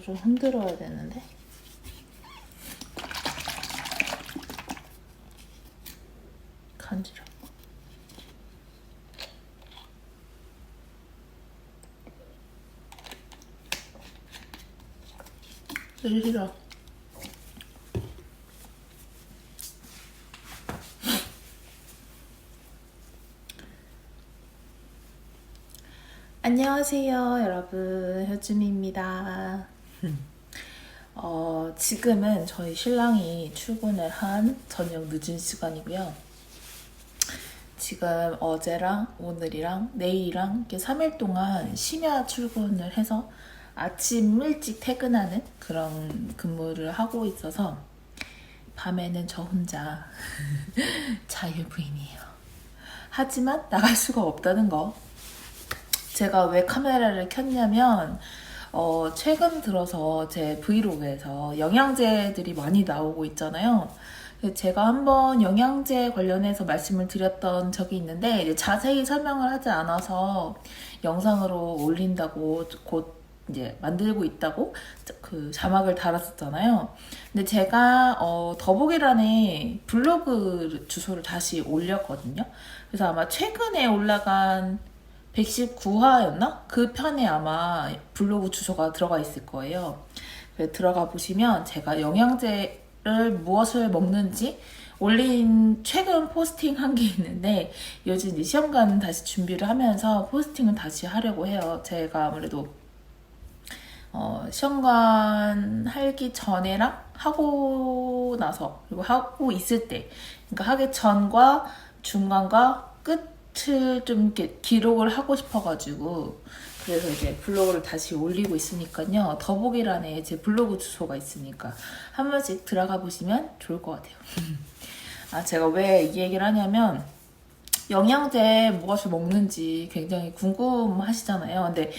좀 흔들어야 되는데. 간지러. 싫어. 안녕하세요, 여러분. 효준입니다. 지금은 저희 신랑이 출근을 한 저녁 늦은 시간이고요. 지금 어제랑 오늘이랑 내일이랑 이렇게 3일 동안 심야 출근을 해서 아침 일찍 퇴근하는 그런 근무를 하고 있어서 밤에는 저 혼자 자유부인이에요. 하지만 나갈 수가 없다는 거. 제가 왜 카메라를 켰냐면 최근 들어서 제 브이로그에서 영양제들이 많이 나오고 있잖아요. 제가 한번 영양제 관련해서 말씀을 드렸던 적이 있는데 이제 자세히 설명을 하지 않아서 영상으로 올린다고 곧 이제 만들고 있다고 그 자막을 달았었잖아요. 근데 제가 더보기란에 블로그 주소를 다시 올렸거든요. 그래서 아마 최근에 올라간 119화였나? 그 편에 아마 블로그 주소가 들어가 있을 거예요. 들어가 보시면 제가 영양제를 무엇을 먹는지 올린 최근 포스팅 한 게 있는데 요즘 이제 시험관 다시 준비를 하면서 포스팅을 다시 하려고 해요. 제가 아무래도 시험관 하기 전에랑 하고 나서 그리고 하고 있을 때 그러니까 하기 전과 중간과 끝을 좀 이렇게 기록을 하고 싶어가지고 그래서 이제 블로그를 다시 올리고 있으니까요. 더보기란에 제 블로그 주소가 있으니까 한 번씩 들어가 보시면 좋을 것 같아요. 제가 왜 이 얘기를 하냐면 영양제 무엇을 먹는지 굉장히 궁금하시잖아요. 근데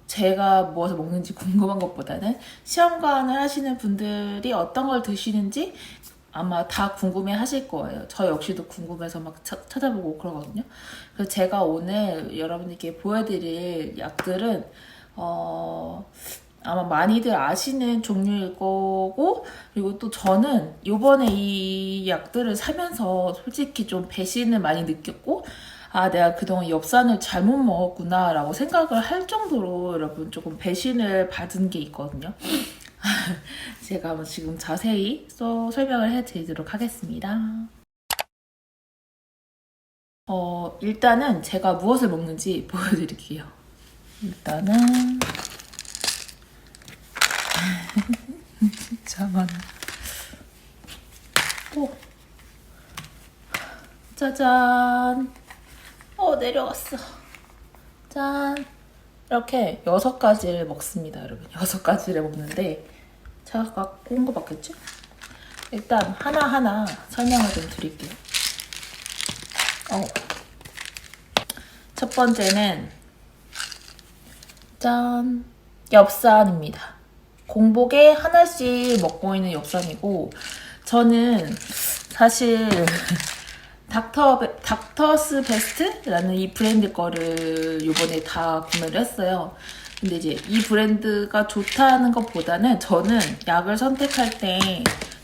제가 무엇을 먹는지 궁금한 것보다는 시험관을 하시는 분들이 어떤 걸 드시는지 아마 다 궁금해 하실 거예요. 저 역시도 궁금해서 막 찾아보고 그러거든요. 그래서 제가 오늘 여러분들께 보여드릴 약들은 아마 많이들 아시는 종류일 거고 그리고 또 저는 요번에 이 약들을 사면서 솔직히 좀 배신을 많이 느꼈고 내가 그동안 엽산을 잘못 먹었구나 라고 생각을 할 정도로 여러분 조금 배신을 받은 게 있거든요. 제가 지금 자세히 설명을 해드리도록 하겠습니다. 일단은 제가 무엇을 먹는지 보여드릴게요. 일단은 진짜 많아. 짜잔. 내려갔어. 짠. 이렇게 6가지를 먹습니다, 여러분. 6가지를 먹는데 제가 갖고 온 거 맞겠지? 일단 하나하나 설명을 좀 드릴게요. 첫 번째는 짠. 엽산입니다. 공복에 하나씩 먹고 있는 엽산이고 저는 사실 닥터스 베스트라는 이 브랜드 거를 요번에 다 구매를 했어요. 근데 이제 이 브랜드가 좋다는 것보다는 저는 약을 선택할 때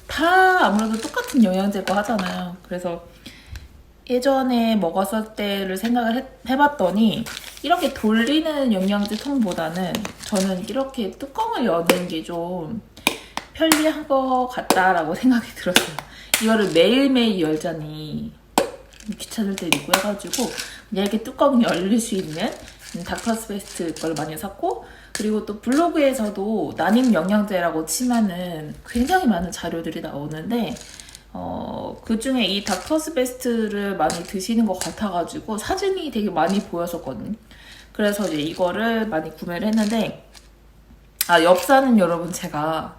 다 아무래도 똑같은 영양제고 하잖아요. 그래서 예전에 먹었을 때를 생각을 해봤더니 이렇게 돌리는 영양제 통보다는 저는 이렇게 뚜껑을 여는 게 좀 편리한 것 같다라고 생각이 들었어요. 이거를 매일매일 열자니 귀찮을 때도 있고 해가지고 그냥 이렇게 뚜껑이 열릴 수 있는 닥터스 베스트 걸 많이 샀고 그리고 또 블로그에서도 난임 영양제라고 치면은 굉장히 많은 자료들이 나오는데 그 중에 이 닥터스 베스트를 많이 드시는 것 같아가지고 사진이 되게 많이 보였었거든요. 그래서 이제 이거를 많이 구매를 했는데 엽산은 여러분 제가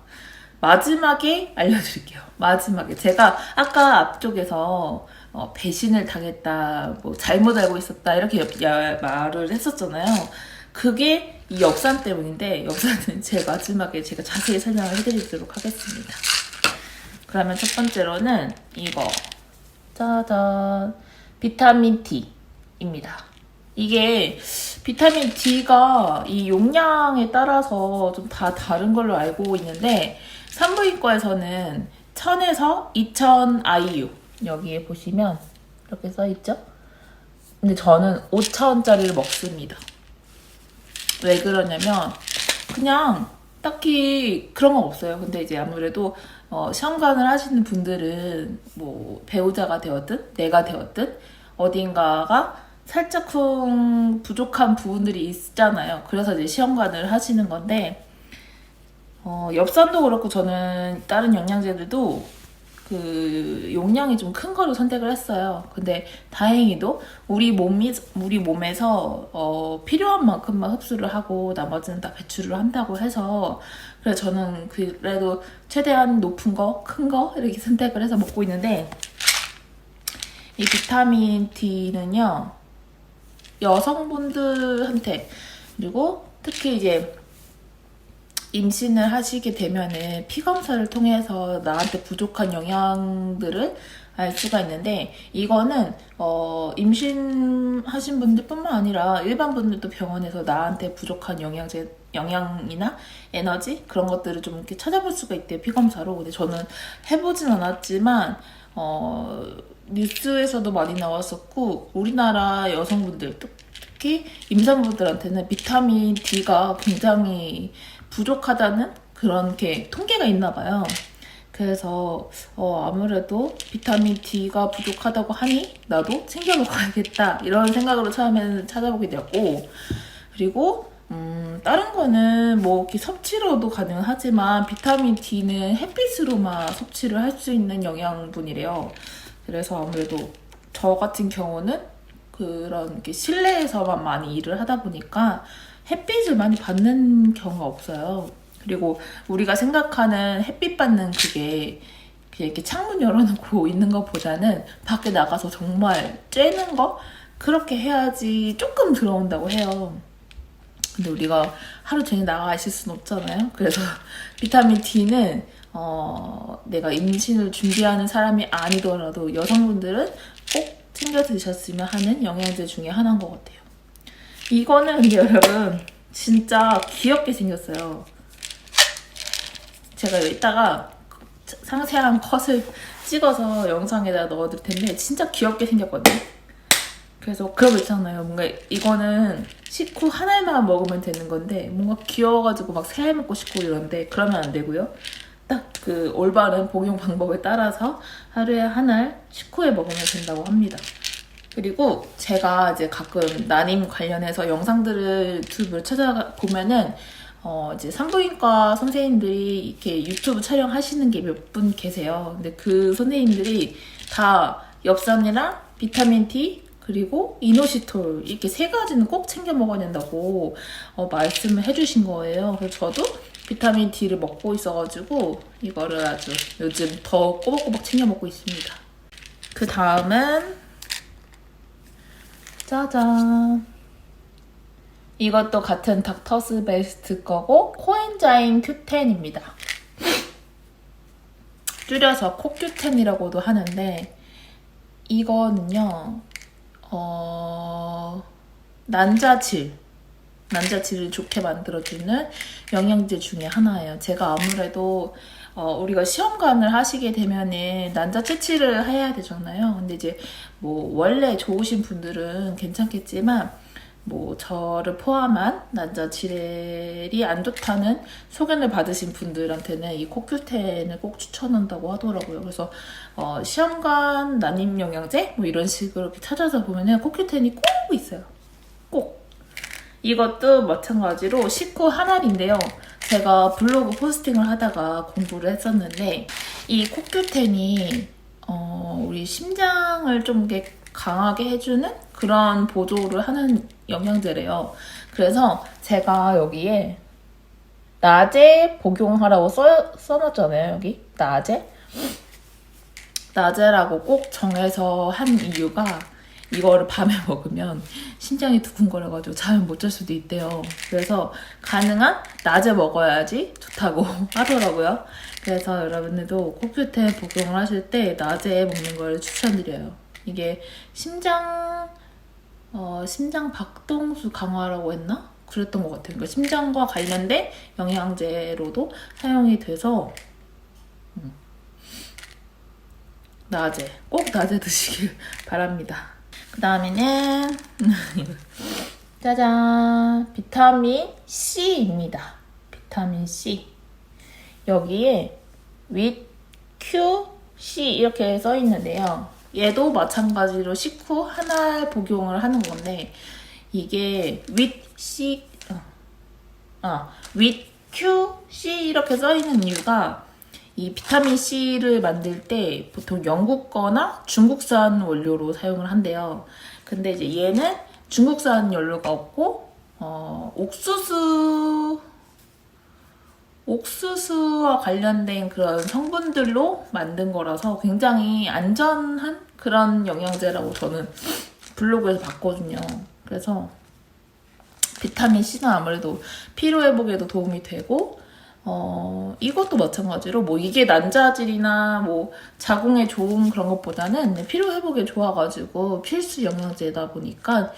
마지막에 알려드릴게요. 마지막에 제가 아까 앞쪽에서 배신을 당했다, 뭐 잘못 알고 있었다 이렇게 말을 했었잖아요. 그게 이 엽산 때문인데 엽산은 제 마지막에 제가 자세히 설명을 해드리도록 하겠습니다. 그러면 첫 번째로는 이거 짜잔 비타민 D입니다. 이게 비타민 D가 이 용량에 따라서 좀 다 다른 걸로 알고 있는데 산부인과에서는 1000에서 2000 IU 여기에 보시면 이렇게 써있죠? 근데 저는 5000짜리를 먹습니다. 왜 그러냐면 그냥 딱히 그런 건 없어요. 근데 이제 아무래도 시험관을 하시는 분들은 뭐 배우자가 되었든 내가 되었든 어딘가가 살짝쿵 부족한 부분들이 있잖아요. 그래서 이제 시험관을 하시는 건데 엽산도 그렇고 저는 다른 영양제들도 그 용량이 좀 큰 거를 선택을 했어요. 근데 다행히도 우리 몸에서 필요한 만큼만 흡수를 하고 나머지는 다 배출을 한다고 해서 그래서 저는 그래도 최대한 높은 거, 큰 거 이렇게 선택을 해서 먹고 있는데 이 비타민 D는요 여성분들한테 그리고 특히 이제 임신을 하시게 되면은 피검사를 통해서 나한테 부족한 영양들을 알 수가 있는데 이거는 임신하신 분들뿐만 아니라 일반 분들도 병원에서 나한테 부족한 영양이나 에너지 그런 것들을 좀 이렇게 찾아볼 수가 있대요, 피검사로. 근데 저는 해보진 않았지만 뉴스에서도 많이 나왔었고 우리나라 여성분들 특히 임산부들한테는 비타민 D가 굉장히 부족하다는 그런 게 통계가 있나 봐요. 그래서 아무래도 비타민 D가 부족하다고 하니 나도 챙겨 먹어야겠다 이런 생각으로 처음에는 찾아보게 되었고 그리고 다른 거는 뭐 이렇게 섭취로도 가능하지만 비타민 D는 햇빛으로만 섭취를 할 수 있는 영양분이래요. 그래서 아무래도 저 같은 경우는 그런 이렇게 실내에서만 많이 일을 하다 보니까 햇빛을 많이 받는 경우가 없어요. 그리고 우리가 생각하는 햇빛 받는 그게 그냥 이렇게 창문 열어놓고 있는 것보다는 밖에 나가서 정말 쬐는 거? 그렇게 해야지 조금 들어온다고 해요. 근데 우리가 하루 종일 나가 있을 순 없잖아요. 그래서 비타민 D는 내가 임신을 준비하는 사람이 아니더라도 여성분들은 꼭 챙겨 드셨으면 하는 영양제 중에 하나인 것 같아요. 이거는 근데 여러분 진짜 귀엽게 생겼어요. 제가 이따가 상세한 컷을 찍어서 영상에다 넣어둘 텐데 진짜 귀엽게 생겼거든요. 그래서 그런 거 있잖아요. 뭔가 이거는 식후 한 알만 먹으면 되는 건데 뭔가 귀여워가지고 막 세 알 먹고 싶고 이런데 그러면 안 되고요. 딱 그 올바른 복용 방법에 따라서 하루에 한 알 식후에 먹으면 된다고 합니다. 그리고 제가 이제 가끔 난임 관련해서 영상들을 유튜브를 찾아보면은 이제 산부인과 선생님들이 이렇게 유튜브 촬영하시는 게 몇 분 계세요. 근데 그 선생님들이 다 엽산이랑 비타민 D 그리고 이노시톨 이렇게 세 가지는 꼭 챙겨 먹어야 된다고 말씀을 해주신 거예요. 그래서 저도 비타민 D를 먹고 있어가지고 이거를 아주 요즘 더 꼬박꼬박 챙겨 먹고 있습니다. 그 다음은 짜잔! 이것도 같은 닥터스 베스트 거고 코엔자임 Q10입니다. 줄여서 코Q10이라고도 하는데 이거는요 난자질을 좋게 만들어주는 영양제 중에 하나예요. 제가 아무래도 우리가 시험관을 하시게 되면은 난자 채취를 해야 되잖아요. 근데 이제 뭐 원래 좋으신 분들은 괜찮겠지만 뭐 저를 포함한 난자 질이 안 좋다는 소견을 받으신 분들한테는 이 코큐텐을 꼭 추천한다고 하더라고요. 그래서 시험관 난임 영양제 뭐 이런 식으로 이렇게 찾아서 보면은 코큐텐이 꼭 있어요. 꼭. 이것도 마찬가지로 식후 한 알인데요. 제가 블로그 포스팅을 하다가 공부를 했었는데 이 코큐텐이 우리 심장을 좀 이렇게 강하게 해주는 그런 보조를 하는 영양제래요. 그래서 제가 여기에 낮에 복용하라고 써놨잖아요. 여기 낮에라고 꼭 정해서 한 이유가 이거를 밤에 먹으면 심장이 두근거려가지고 잠을 못 잘 수도 있대요. 그래서 가능한 낮에 먹어야지 좋다고 하더라고요. 그래서 여러분들도 코큐텐 복용을 하실 때 낮에 먹는 걸 추천드려요. 이게 심장 심장 박동수 강화라고 했나? 그랬던 것 같아요. 그러니까 심장과 관련된 영양제로도 사용이 돼서 낮에 꼭 낮에 드시길 바랍니다. 그 다음에는 짜잔, 비타민 C입니다. 비타민 C. 여기에 with Q, C 이렇게 써 있는데요. 얘도 마찬가지로 식후 한 알 복용을 하는 건데, 이게 with C, with Q, C 이렇게 써 있는 이유가, 이 비타민 C를 만들 때 보통 영국 거나 중국산 원료로 사용을 한대요. 근데 이제 얘는 중국산 연료가 없고, 옥수수와 관련된 그런 성분들로 만든 거라서 굉장히 안전한 그런 영양제라고 저는 블로그에서 봤거든요. 그래서 비타민 C는 아무래도 피로 회복에도 도움이 되고, 이것도 마찬가지로 뭐 이게 난자질이나 뭐 자궁에 좋은 그런 것보다는 피로 회복에 좋아가지고 필수 영양제다 보니까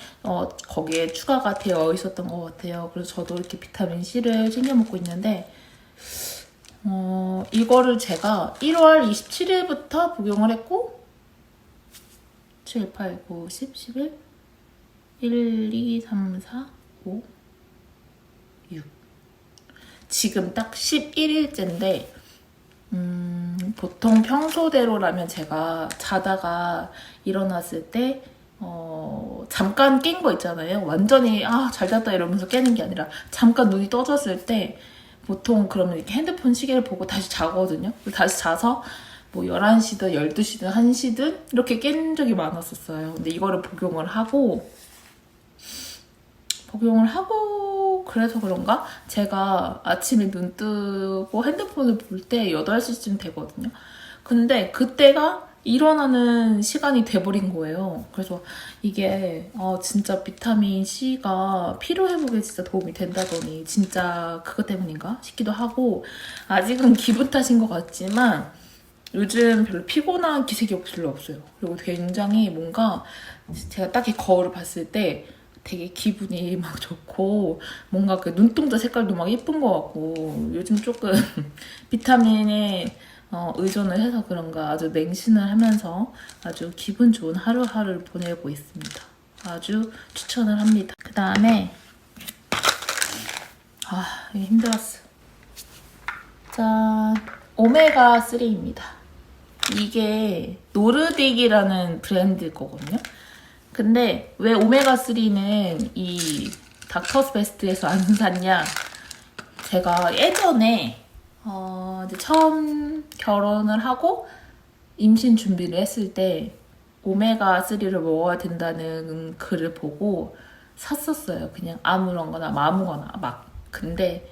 거기에 추가가 되어 있었던 것 같아요. 그래서 저도 이렇게 비타민 C를 챙겨 먹고 있는데, 이거를 제가 1월 27일부터 복용을 했고 7, 8, 9, 10, 11 1, 2, 3, 4, 5, 6 지금 딱 11일째인데 보통 평소대로라면 제가 자다가 일어났을 때 잠깐 깬 거 있잖아요. 완전히 잘 잤다 이러면서 깨는 게 아니라 잠깐 눈이 떠졌을 때 보통 그러면 이렇게 핸드폰 시계를 보고 다시 자거든요. 다시 자서 뭐 11시든 12시든 1시든 이렇게 깬 적이 많았었어요. 근데 이거를 복용을 하고 그래서 그런가? 제가 아침에 눈 뜨고 핸드폰을 볼 때 8시쯤 되거든요. 근데 그때가 일어나는 시간이 돼버린 거예요. 그래서 이게 진짜 비타민 C가 피로 회복에 진짜 도움이 된다더니 진짜 그것 때문인가 싶기도 하고, 아직은 기분 탓인 것 같지만 요즘 별로 피곤한 기색이 별로 없어요. 그리고 굉장히 뭔가 제가 딱히 거울을 봤을 때 되게 기분이 막 좋고 뭔가 그 눈동자 색깔도 막 예쁜 것 같고, 요즘 조금 비타민에 의존을 해서 그런가 아주 맹신을 하면서 아주 기분 좋은 하루하루를 보내고 있습니다. 아주 추천을 합니다. 그 다음에 이게 힘들었어. 짠, 오메가3입니다. 이게 노르딕이라는 브랜드 거거든요. 근데 왜 오메가3는 이 닥터스 베스트에서 안 샀냐? 제가 예전에 이제 처음 결혼을 하고 임신 준비를 했을 때 오메가3를 먹어야 된다는 글을 보고 샀었어요. 그냥 아무런거나 아무거나 막. 근데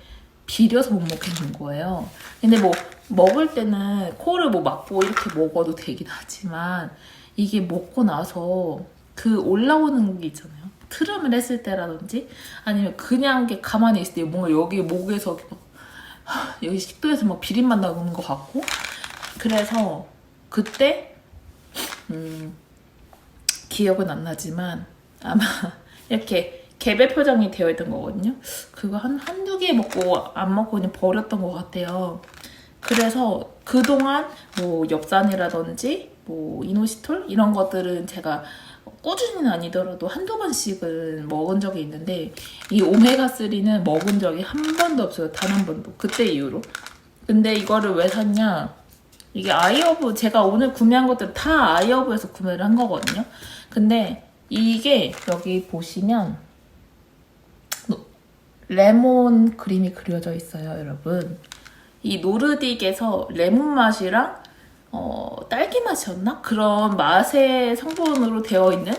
비려서 못 먹겠는 거예요. 근데 뭐 먹을 때는 코를 뭐 막고 이렇게 먹어도 되긴 하지만 이게 먹고 나서 그 올라오는 게 있잖아요. 트름을 했을 때라든지 아니면 그냥 이렇게 가만히 있을 때 뭔가 여기 목에서 여기 식도에서 막 비린맛 나는 것 같고, 그래서 그때 기억은 안 나지만 아마 이렇게 개별 표정이 되어 있던 거거든요. 그거 한두 개 먹고 안 먹고 그냥 버렸던 것 같아요. 그래서 그동안 뭐 엽산이라든지 뭐 이노시톨 이런 것들은 제가 꾸준히는 아니더라도 한두 번씩은 먹은 적이 있는데 이 오메가3는 먹은 적이 한 번도 없어요. 단 한 번도. 그때 이후로. 근데 이거를 왜 샀냐? 이게 아이허브, 제가 오늘 구매한 것들 다 아이허브에서 구매를 한 거거든요. 근데 이게 여기 보시면 레몬 그림이 그려져 있어요, 여러분. 이 노르딕에서 레몬 맛이랑 딸기 맛이었나? 그런 맛의 성분으로 되어 있는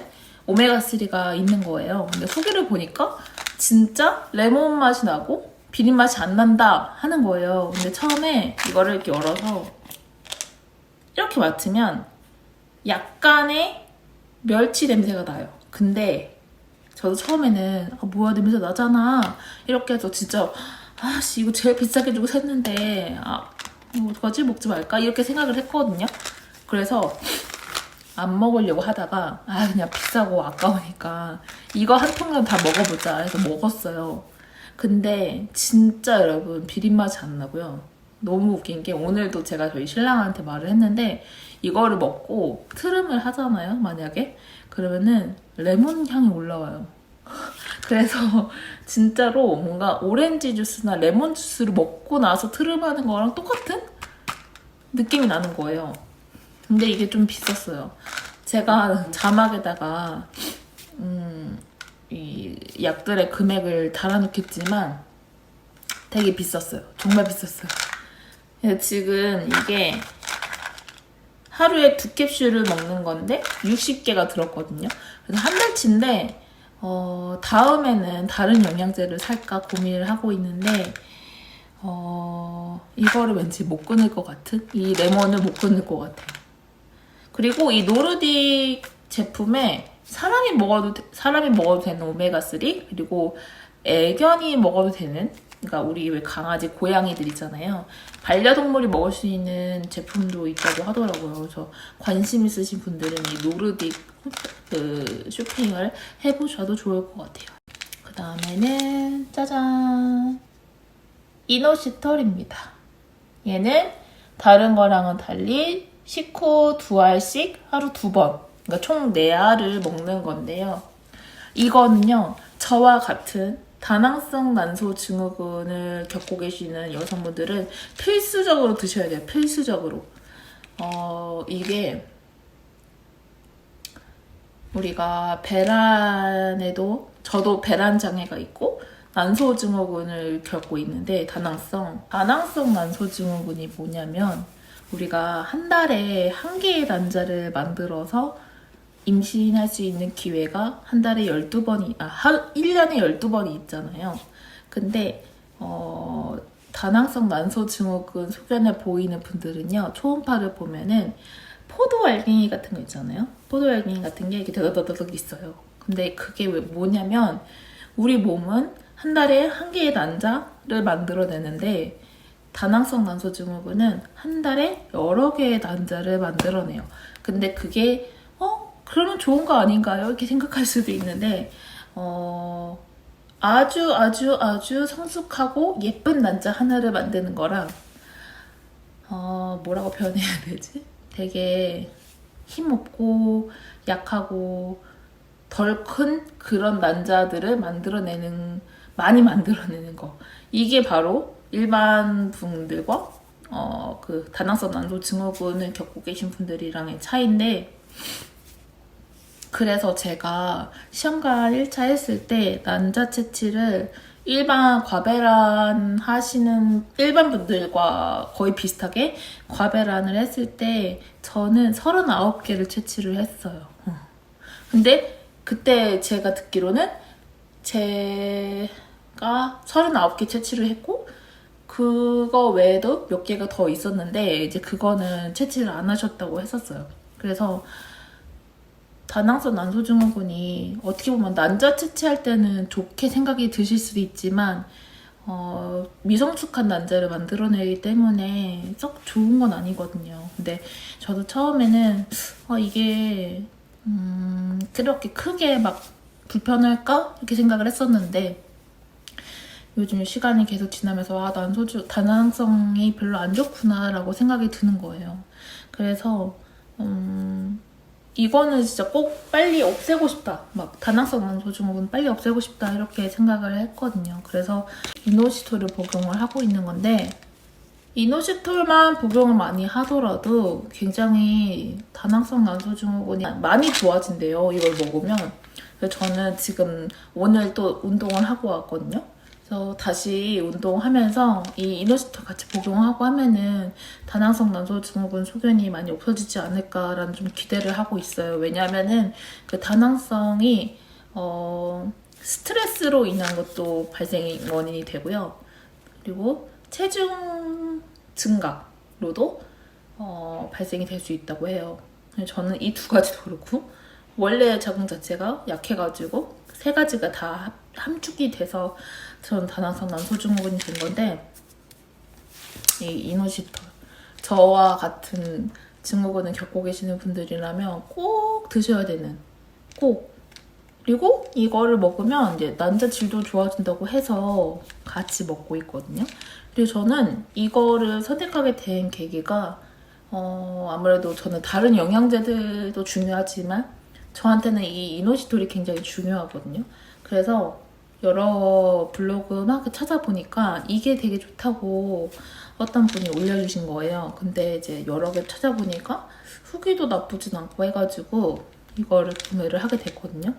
오메가3가 있는 거예요. 근데 후기를 보니까 진짜 레몬 맛이 나고 비린 맛이 안 난다 하는 거예요. 근데 처음에 이거를 이렇게 열어서 이렇게 맡으면 약간의 멸치 냄새가 나요. 근데 저도 처음에는 뭐야 냄새 나잖아 이렇게 해서 진짜 이거 제일 비싸게 주고 샀는데 어떡하지? 먹지 말까? 이렇게 생각을 했거든요. 그래서 안 먹으려고 하다가 그냥 비싸고 아까우니까 이거 한 통만 다 먹어보자 해서 먹었어요. 근데 진짜 여러분 비린맛이 안 나고요. 너무 웃긴 게 오늘도 제가 저희 신랑한테 말을 했는데 이거를 먹고 트름을 하잖아요. 만약에 그러면은 레몬 향이 올라와요. 그래서 진짜로 뭔가 오렌지 주스나 레몬 주스를 먹고 나서 트름하는 거랑 똑같은 느낌이 나는 거예요. 근데 이게 좀 비쌌어요. 제가 자막에다가 이 약들의 금액을 달아놓겠지만 되게 비쌌어요. 정말 비쌌어요. 지금 이게 하루에 2캡슐을 먹는 건데 60개가 들었거든요. 그래서 한 달치인데 다음에는 다른 영양제를 살까 고민을 하고 있는데 이거를 왠지 못 끊을 것 같은? 이 레몬을 못 끊을 것 같아요. 그리고 이 노르딕 제품에 사람이 먹어도 되는 오메가3 그리고 애견이 먹어도 되는, 그러니까 우리 왜 강아지, 고양이들 있잖아요. 반려동물이 먹을 수 있는 제품도 있다고 하더라고요. 그래서 관심 있으신 분들은 이 노르딕 쇼핑을 해보셔도 좋을 것 같아요. 그 다음에는 짜잔, 이노시털입니다. 얘는 다른 거랑은 달리 식후 2알씩 하루 2번, 그러니까 총 4알을 먹는 건데요. 이거는요, 저와 같은 다낭성 난소 증후군을 겪고 계시는 여성분들은 필수적으로 드셔야 돼요. 필수적으로. 이게 우리가 배란에도, 저도 배란 장애가 있고 난소 증후군을 겪고 있는데 다낭성 난소 증후군이 뭐냐면 우리가 한 달에 1개의 난자를 만들어서 임신할 수 있는 기회가 한 달에 12번이, 1년에 12번이 있잖아요. 근데, 다낭성 난소 증후군 소견을 보이는 분들은요, 초음파를 보면은 포도 알갱이 같은 거 있잖아요. 포도 알갱이 같은 게 이렇게 더덕더덕 있어요. 근데 그게 왜 뭐냐면, 우리 몸은 한 달에 1개의 난자를 만들어내는데, 다낭성 난소 증후군은 한 달에 여러 개의 난자를 만들어내요. 근데 그게 그러면 좋은 거 아닌가요? 이렇게 생각할 수도 있는데 아주 성숙하고 예쁜 난자 하나를 만드는 거랑 뭐라고 표현해야 되지? 되게 힘없고 약하고 덜 큰 그런 난자들을 많이 만들어내는 거, 이게 바로 일반 분들과 그 다낭성 난소 증후군을 겪고 계신 분들이랑의 차이인데, 그래서 제가 시험관 1차 했을 때 난자 채취를 일반 과배란 하시는 일반 분들과 거의 비슷하게 과배란을 했을 때 저는 39개를 채취를 했어요. 근데 그때 제가 듣기로는 제가 39개 채취를 했고 그거 외에도 몇 개가 더 있었는데 이제 그거는 채취를 안 하셨다고 했었어요. 그래서 다낭성 난소 증후군이 어떻게 보면 난자 채취할 때는 좋게 생각이 드실 수도 있지만 미성숙한 난자를 만들어내기 때문에 썩 좋은 건 아니거든요. 근데 저도 처음에는 이게 그렇게 크게 막 불편할까? 이렇게 생각을 했었는데 요즘 시간이 계속 지나면서 다낭성이 별로 안 좋구나 라고 생각이 드는 거예요. 그래서 이거는 진짜 꼭 빨리 없애고 싶다, 막 다낭성 난소 증후군 빨리 없애고 싶다 이렇게 생각을 했거든요. 그래서 이노시톨을 복용을 하고 있는 건데, 이노시톨만 복용을 많이 하더라도 굉장히 다낭성 난소 증후군이 많이 좋아진대요, 이걸 먹으면. 그래서 저는 지금 오늘 또 운동을 하고 왔거든요. 그래서 다시 운동하면서 이 이노시톨 같이 복용하고 하면은 다낭성 난소 증후군 소견이 많이 없어지지 않을까라는 좀 기대를 하고 있어요. 왜냐하면은 그 다낭성이 스트레스로 인한 것도 발생 원인이 되고요. 그리고 체중 증가로도 발생이 될 수 있다고 해요. 저는 이 2가지도 그렇고 원래 자궁 자체가 약해가지고 3가지가 다 함축이 돼서 전 다낭성 난소 증후군이 된 건데, 이 이노시톨 저와 같은 증후군을 겪고 계시는 분들이라면 꼭 드셔야 되는, 꼭. 그리고 이거를 먹으면 이제 난자 질도 좋아진다고 해서 같이 먹고 있거든요. 그리고 저는 이거를 선택하게 된 계기가 아무래도 저는 다른 영양제들도 중요하지만 저한테는 이 이노시톨이 굉장히 중요하거든요. 그래서 여러 블로그 막 찾아보니까 이게 되게 좋다고 어떤 분이 올려주신 거예요. 근데 이제 여러 개 찾아보니까 후기도 나쁘진 않고 해가지고 이거를 구매를 하게 됐거든요.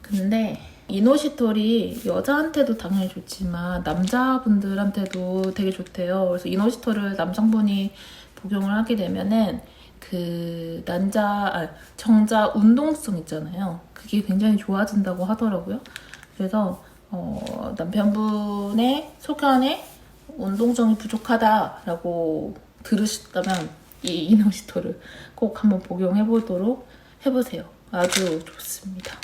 근데 이노시톨이 여자한테도 당연히 좋지만 남자분들한테도 되게 좋대요. 그래서 이노시톨을 남성분이 복용을 하게 되면은 그 정자 운동성 있잖아요. 그게 굉장히 좋아진다고 하더라고요. 그래서 남편분의 소견에 운동성이 부족하다라고 들으셨다면 이 이노시톨을 꼭 한번 복용해보도록 해보세요. 아주 좋습니다.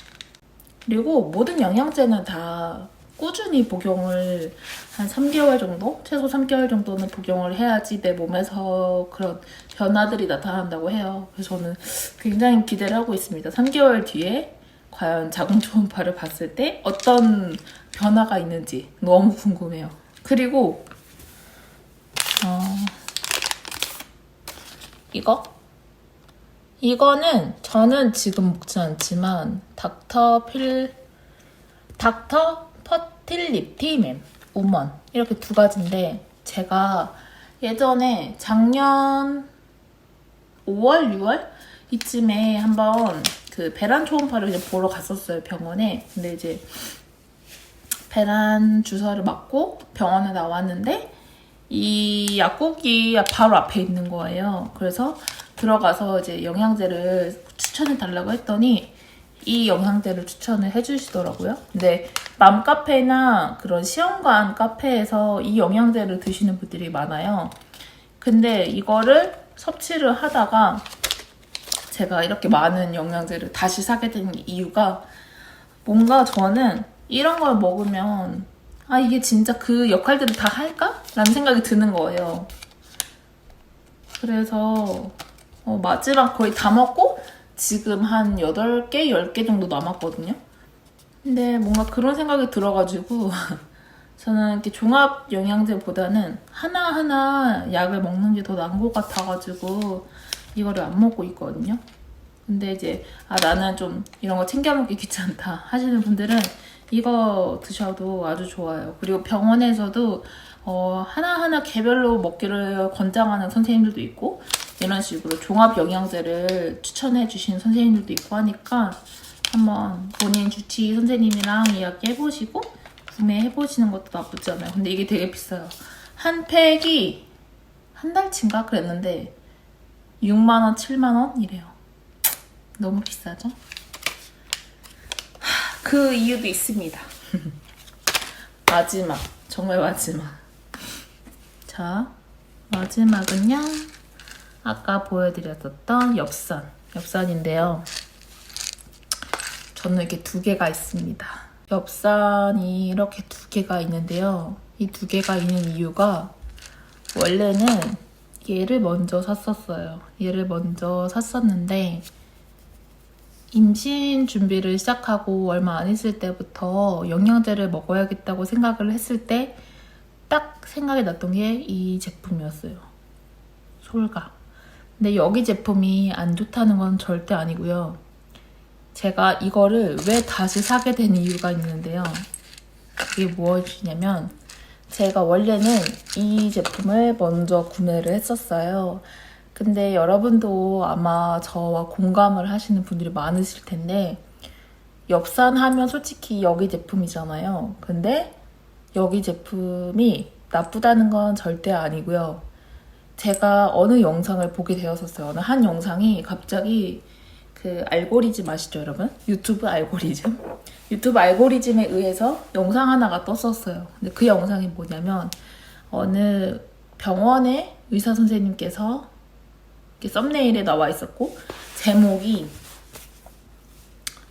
그리고 모든 영양제는 다 꾸준히 복용을 한 3개월 정도? 최소 3개월 정도는 복용을 해야지 내 몸에서 그런 변화들이 나타난다고 해요. 그래서 저는 굉장히 기대를 하고 있습니다. 3개월 뒤에 과연 자궁 초음파를 봤을 때 어떤 변화가 있는지 너무 궁금해요. 그리고 이거는 저는 지금 먹지 않지만 닥터 퍼틸리티 맨 우먼 이렇게 두 가지인데 제가 예전에 작년 5월, 6월 이쯤에 한번 그 배란 초음파를 이제 보러 갔었어요, 병원에. 근데 이제 배란 주사를 맞고 병원에 나왔는데 이 약국이 바로 앞에 있는 거예요. 그래서 들어가서 이제 영양제를 추천해 달라고 했더니 이 영양제를 추천을 해주시더라고요. 근데 맘카페나 그런 시험관 카페에서 이 영양제를 드시는 분들이 많아요. 근데 이거를 섭취를 하다가 제가 이렇게 많은 영양제를 다시 사게 된 이유가 뭔가 저는 이런 걸 먹으면 이게 진짜 그 역할들을 다 할까? 라는 생각이 드는 거예요. 그래서 마지막 거의 다 먹고 지금 한 8개, 10개 정도 남았거든요. 근데 뭔가 그런 생각이 들어가지고 저는 이렇게 종합 영양제보다는 하나하나 약을 먹는 게 더 나은 것 같아가지고 이거를 안 먹고 있거든요. 근데 이제 나는 좀 이런 거 챙겨 먹기 귀찮다 하시는 분들은 이거 드셔도 아주 좋아요. 그리고 병원에서도 하나하나 개별로 먹기를 권장하는 선생님들도 있고 이런 식으로 종합 영양제를 추천해 주신 선생님들도 있고 하니까 한번 본인 주치 선생님이랑 이야기해보시고 구매해보시는 것도 나쁘지 않아요. 근데 이게 되게 비싸요. 한 팩이 한 달치인가 그랬는데 6만원, 7만원 이래요. 너무 비싸죠? 그 이유도 있습니다. 마지막, 정말 마지막. 자, 마지막은요. 아까 보여드렸었던 엽산인데요. 저는 이렇게 2개가 있습니다. 엽산이 이렇게 2개가 있는데요. 이 2개가 있는 이유가 원래는 얘를 먼저 샀었어요. 얘를 먼저 샀었는데 임신 준비를 시작하고 얼마 안 있을 때부터 영양제를 먹어야겠다고 생각을 했을 때 딱 생각이 났던 게 이 제품이었어요. 솔가. 근데 여기 제품이 안 좋다는 건 절대 아니고요. 제가 이거를 왜 다시 사게 된 이유가 있는데요. 그게 무엇이냐면 제가 원래는 이 제품을 먼저 구매를 했었어요. 근데 여러분도 아마 저와 공감을 하시는 분들이 많으실 텐데 엽산 하면 솔직히 여기 제품이잖아요. 근데 여기 제품이 나쁘다는 건 절대 아니고요. 제가 어느 영상을 보게 되었었어요. 어느 한 영상이 갑자기 그 알고리즘 아시죠, 여러분? 유튜브 알고리즘? 유튜브 알고리즘에 의해서 영상 하나가 떴었어요. 근데 그 영상이 뭐냐면 어느 병원의 의사 선생님께서 이렇게 썸네일에 나와 있었고 제목이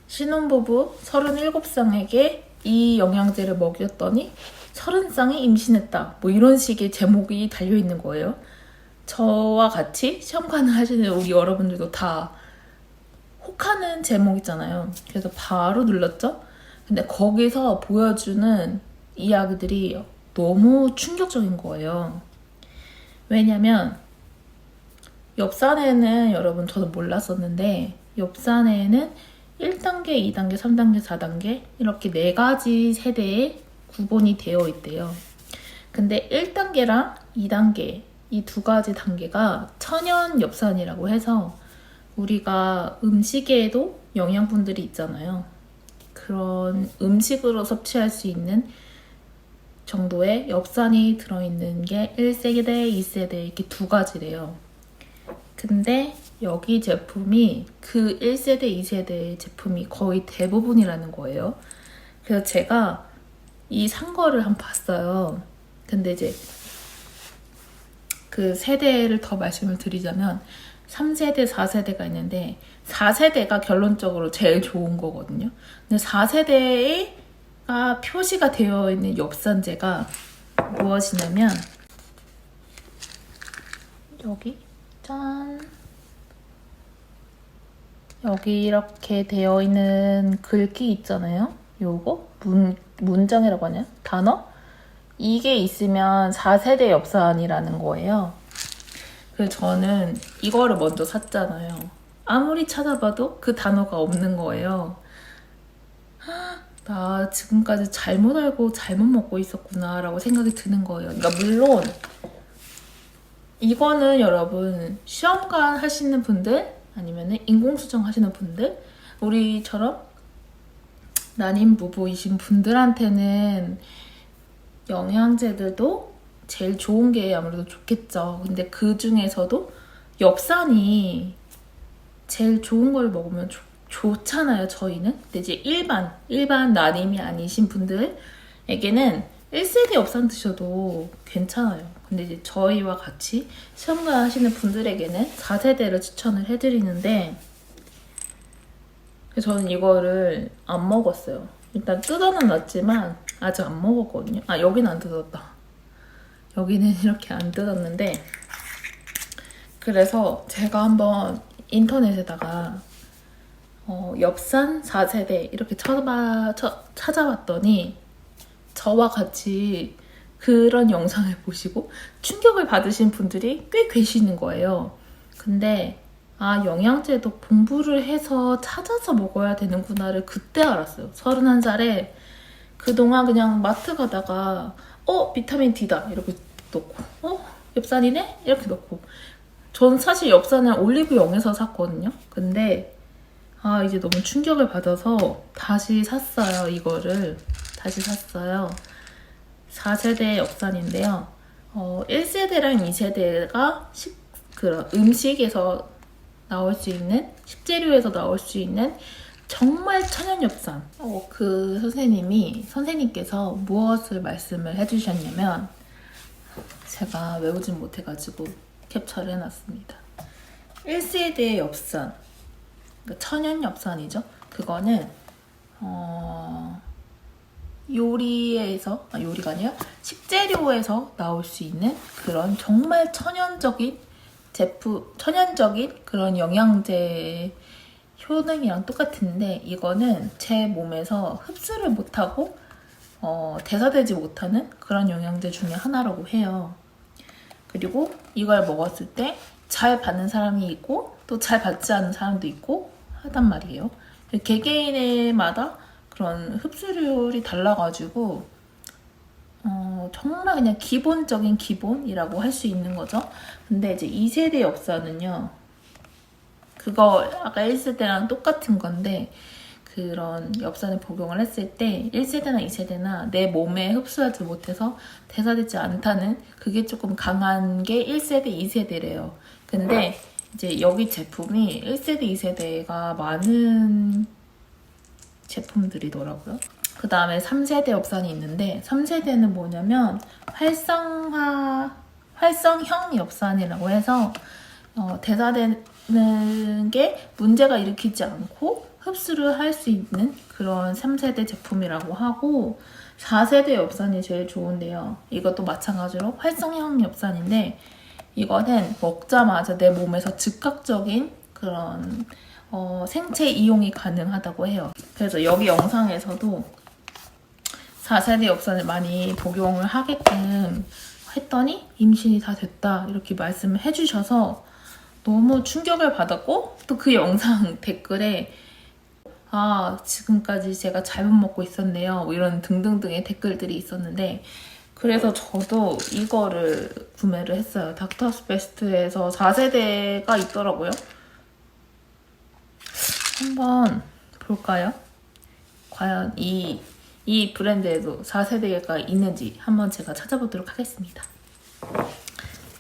신혼부부 37쌍에게 이 영양제를 먹였더니 30쌍이 임신했다. 뭐 이런 식의 제목이 달려있는 거예요. 저와 같이 시험관을 하시는 우리 여러분들도 다 혹하는 제목 있잖아요. 그래서 바로 눌렀죠. 근데 거기서 보여주는 이야기들이 너무 충격적인 거예요. 왜냐면 엽산에는 여러분 저도 몰랐었는데 엽산에는 1단계, 2단계, 3단계, 4단계 이렇게 4가지 세대에 구분이 되어 있대요. 근데 1단계랑 2단계 이 2가지 단계가 천연 엽산이라고 해서 우리가 음식에도 영양분들이 있잖아요. 그런 음식으로 섭취할 수 있는 정도의 엽산이 들어있는 게 1세대, 2세대 이렇게 2가지래요. 근데 여기 제품이 그 1세대, 2세대 제품이 거의 대부분이라는 거예요. 그래서 제가 이 산 거를 한번 봤어요. 근데 이제 그 세대를 더 말씀을 드리자면 3세대, 4세대가 있는데 4세대가 결론적으로 제일 좋은 거거든요. 근데 4세대가 표시가 되어 있는 엽산제가 무엇이냐면 여기 짠 여기 이렇게 되어 있는 글귀 있잖아요. 요거 문장이라고 하냐? 단어? 이게 있으면 4세대 엽산이라는 거예요. 그래서 저는 이거를 먼저 샀잖아요. 아무리 찾아봐도 그 단어가 없는 거예요. 나 지금까지 잘못 알고 잘못 먹고 있었구나 라고 생각이 드는 거예요. 그러니까 물론 이거는 여러분 시험관 하시는 분들 아니면 인공수정 하시는 분들 우리처럼 난임 부부이신 분들한테는 영양제들도 제일 좋은 게 아무래도 좋겠죠. 근데 그 중에서도 엽산이 제일 좋은 걸 먹으면 좋잖아요, 저희는. 근데 이제 일반 난임이 아니신 분들에게는 1세대 엽산 드셔도 괜찮아요. 근데 이제 저희와 같이 시험관 하시는 분들에게는 4세대를 추천을 해드리는데 저는 이거를 안 먹었어요. 일단 뜯어는 놨지만 아직 안 먹었거든요. 아, 여기는 안 뜯었다. 여기는 이렇게 안 뜯었는데 그래서 제가 한번 인터넷에다가 엽산 4세대 이렇게 찾아봤더니 저와 같이 그런 영상을 보시고 충격을 받으신 분들이 꽤 계시는 거예요. 근데 영양제도 공부를 해서 찾아서 먹어야 되는구나를 그때 알았어요. 31살에 그동안 그냥 마트 가다가 비타민 D다 이렇게 넣고 엽산이네? 이렇게 넣고 전 사실 엽산을 올리브영에서 샀거든요. 근데 이제 너무 충격을 받아서 다시 샀어요. 이거를 다시 샀어요. 4세대 엽산인데요. 1세대랑 2세대가 그런 음식에서 나올 수 있는 식재료에서 나올 수 있는 정말 천연 엽산. 그 선생님께서 무엇을 말씀을 해주셨냐면 제가 외우진 못해가지고 캡처를 해놨습니다. 1세대 엽산, 그러니까 천연 엽산이죠. 그거는 요리가 아니라 식재료에서 나올 수 있는 그런 정말 천연적인 그런 영양제 효능이랑 똑같은데 이거는 제 몸에서 흡수를 못하고 대사되지 못하는 그런 영양제 중에 하나라고 해요. 그리고 이걸 먹었을 때 잘 받는 사람이 있고 또 잘 받지 않는 사람도 있고 하단 말이에요. 개개인마다 그런 흡수율이 달라가지고 정말 그냥 기본적인 기본이라고 할 수 있는 거죠. 근데 이제 2세대 엽산은요. 그거 아까 1세대랑 똑같은 건데 그런 엽산을 복용을 했을 때 1세대나 2세대나 내 몸에 흡수하지 못해서 대사되지 않다는 그게 조금 강한 게 1세대, 2세대래요. 근데 이제 여기 제품이 1세대, 2세대가 많은 제품들이더라고요. 그 다음에 3세대 엽산이 있는데 3세대는 뭐냐면 활성형 엽산이라고 해서 대사되는 게 문제가 일으키지 않고 흡수를 할 수 있는 그런 3세대 제품이라고 하고 4세대 엽산이 제일 좋은데요. 이것도 마찬가지로 활성형 엽산인데 이거는 먹자마자 내 몸에서 즉각적인 그런 생체 이용이 가능하다고 해요. 그래서 여기 영상에서도 4세대 엽산을 많이 복용을 하게끔 했더니 임신이 다 됐다 이렇게 말씀을 해주셔서 너무 충격을 받았고, 또 그 영상 댓글에 지금까지 제가 잘못 먹고 있었네요 뭐 이런 등등등의 댓글들이 있었는데, 그래서 저도 이거를 구매를 했어요. 닥터스 베스트에서 4세대가 있더라고요. 한번 볼까요? 과연 이 브랜드에도 4세대가 있는지 한번 제가 찾아보도록 하겠습니다.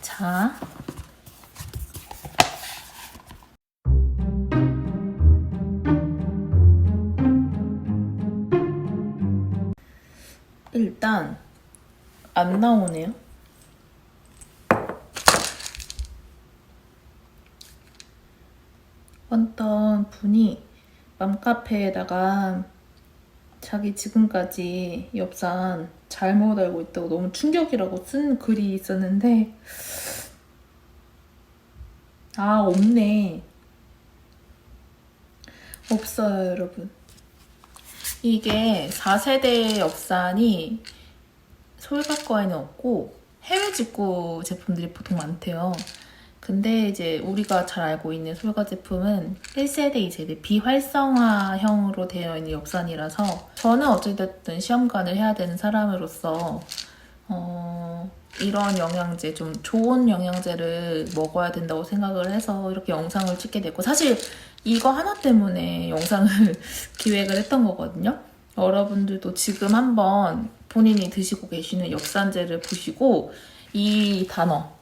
자, 일단 안 나오네요. 어떤 분이 맘카페에다가 자기 지금까지 엽산 잘못 알고 있다고 너무 충격이라고 쓴 글이 있었는데, 없네. 없어요, 여러분. 이게 4세대 엽산이 솔가과에는 없고 해외 직구 제품들이 보통 많대요. 근데 이제 우리가 잘 알고 있는 솔가 제품은 1세대, 2세대 비활성화형으로 되어 있는 엽산이라서, 저는 어찌됐든 시험관을 해야 되는 사람으로서 이런 영양제, 좀 좋은 영양제를 먹어야 된다고 생각을 해서 이렇게 영상을 찍게 됐고, 사실 이거 하나 때문에 영상을 기획을 했던 거거든요. 여러분들도 지금 한번 본인이 드시고 계시는 엽산제를 보시고 이 단어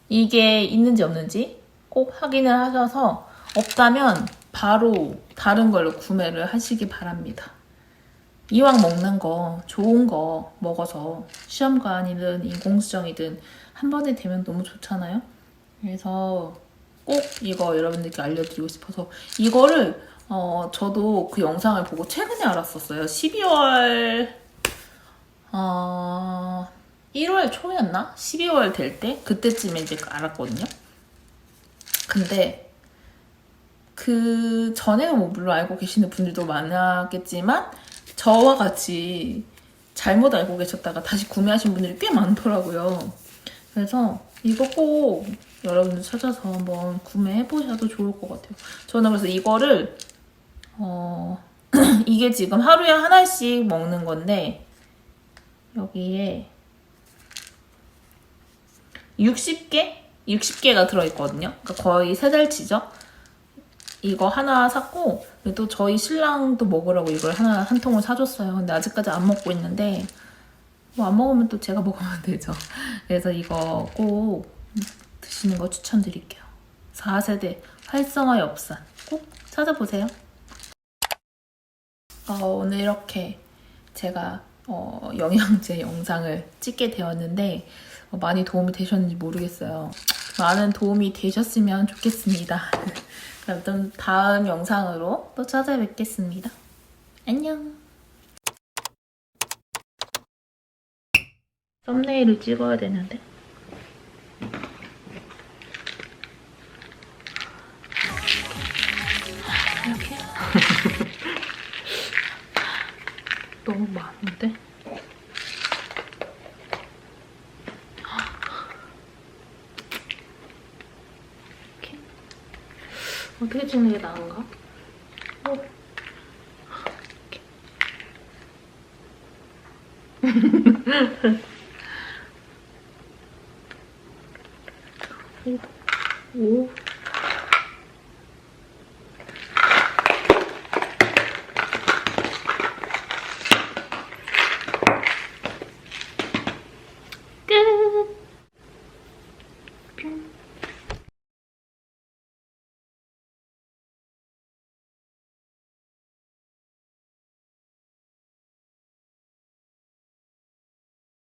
이게 있는지 없는지 꼭 확인을 하셔서, 없다면 바로 다른 걸로 구매를 하시기 바랍니다. 이왕 먹는 거 좋은 거 먹어서 시험관이든 인공수정이든 한 번에 되면 너무 좋잖아요. 그래서 꼭 이거 여러분들께 알려드리고 싶어서 이거를 저도 그 영상을 보고 최근에 알았었어요. 12월 1월 초였나? 12월 될 때? 그때쯤에 이제 알았거든요. 근데 그 전에는 뭐 물론 알고 계시는 분들도 많았겠지만 저와 같이 잘못 알고 계셨다가 다시 구매하신 분들이 꽤 많더라고요. 그래서 이거 꼭 여러분들 찾아서 한번 구매해보셔도 좋을 것 같아요. 저는 그래서 이거를 이게 지금 하루에 하나씩 먹는 건데, 여기에 60개가 들어있거든요. 그러니까 거의 3달치죠. 이거 하나 샀고, 또 저희 신랑도 먹으라고 이걸 한 통을 사줬어요. 근데 아직까지 안 먹고 있는데, 뭐 안 먹으면 또 제가 먹으면 되죠. 그래서 이거 꼭 드시는 거 추천드릴게요. 4세대 활성화 엽산 꼭 찾아보세요. 오늘 이렇게 제가 영양제 영상을 찍게 되었는데 많이 도움이 되셨는지 모르겠어요. 많은 도움이 되셨으면 좋겠습니다. 그럼 다음 영상으로 또 찾아뵙겠습니다. 안녕. 썸네일을 찍어야 되는데. 이렇게. 너무 많은데? 이렇게. 어떻게 찍는 게 나은가? 이렇게. 오.